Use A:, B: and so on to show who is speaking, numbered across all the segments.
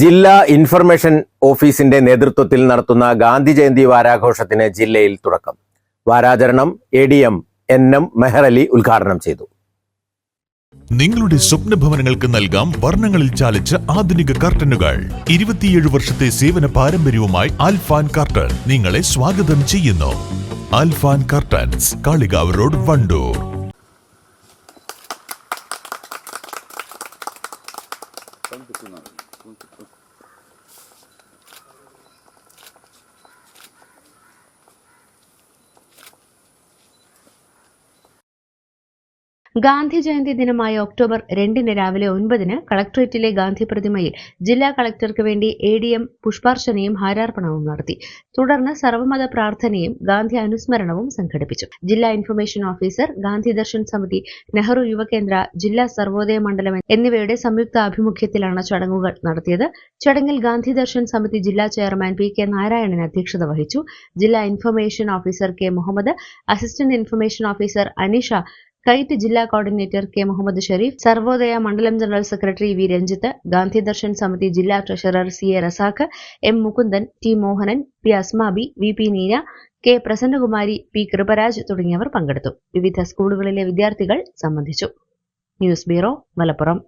A: ജില്ലാ ഇൻഫർമേഷൻ ഓഫീസിന്റെ നേതൃത്വത്തിൽ നടത്തുന്ന ഗാന്ധി ജയന്തി വാരാഘോഷത്തിന് ജില്ലയിൽ തുടക്കം. വാരാചരണം ADM NM മെഹർ അലി ഉദ്ഘാടനം ചെയ്തു.
B: നിങ്ങളുടെ സ്വപ്ന ഭവനങ്ങൾക്ക് നൽകാം വർണ്ണങ്ങളിൽ ചാലിച്ച ആധുനിക കർട്ടനുകൾ. 27 വർഷത്തെ സേവന പാരമ്പര്യവുമായി ആൽഫാൻ കർട്ടൻ നിങ്ങളെ സ്വാഗതം ചെയ്യുന്നു. Alfan curtains, Kalikavu road, Wandoor.
C: ഗാന്ധി ജയന്തി ദിനമായ ഒക്ടോബർ 2 രാവിലെ 9 കളക്ടറേറ്റിലെ ഗാന്ധി പ്രതിമയിൽ ജില്ലാ കളക്ടർക്ക് വേണ്ടി ADM പുഷ്പാർച്ചനയും ഹാരാർപ്പണവും നടത്തി. തുടർന്ന് സർവമത പ്രാർത്ഥനയും ഗാന്ധി അനുസ്മരണവും സംഘടിപ്പിച്ചു. ജില്ലാ ഇൻഫർമേഷൻ ഓഫീസർ, ഗാന്ധി ദർശൻ സമിതി, നെഹ്റു യുവകേന്ദ്ര, ജില്ലാ സർവോദയ മണ്ഡലം എന്നിവയുടെ സംയുക്ത ആഭിമുഖ്യത്തിലാണ് ചടങ്ങുകൾ നടത്തിയത്. ചടങ്ങിൽ ഗാന്ധി ദർശൻ സമിതി ജില്ലാ ചെയർമാൻ PK നാരായണൻ അധ്യക്ഷത വഹിച്ചു. ജില്ലാ information officer K Muhammad, assistant information officer Aneesha, KITE ജില്ലാ coordinator K Muhammad Shareef, Sarvodaya Mandalam general secretary V Ranjith, Gandhi Darshan Samiti ജില്ലാ treasurer CA Razak, M Mukundan, T Mohanan, P Asmabi, VP Neena, K Prasannakumari, P Kripraj തുടങ്ങിയവർ പങ്കെടുത്തു. വിവിധ സ്കൂളുകളിലെ വിദ്യാർത്ഥികൾ സംബന്ധിച്ചു. News bureau, Malappuram.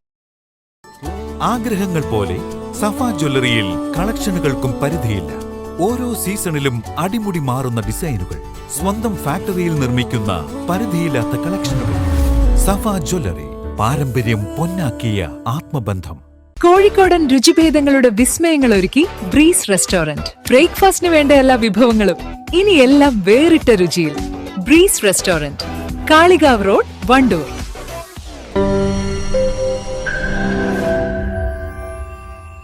D: ആഗ്രഹങ്ങൾ പോലെ സഫ ജ്വല്ലറിയിൽ കളക്ഷനുകൾക്കും പരിധിയില്ല. ഓരോ സീസണിലും അടിമുടി മാറുന്ന ഡിസൈനുകൾ, സ്വന്തം ഫാക്ടറിയിൽ നിർമ്മിക്കുന്ന പരിധിയില്ലാത്ത കളക്ഷനുകൾ. സഫ ജ്വല്ലറി, പാരമ്പര്യം പൊന്നാക്കിയ ആത്മബന്ധം.
E: കോഴിക്കോടൻ രുചിഭേദങ്ങളുടെ വിസ്മയങ്ങൾ ഒരുക്കി ബ്രീസ് റെസ്റ്റോറന്റ്. ബ്രേക്ക്ഫാസ്റ്റിന് വേണ്ട എല്ലാ വിഭവങ്ങളും ഇനി എല്ലാം വേറിട്ട രുചിയിൽ. Breeze restaurant, Kalikavu road, Wandoor.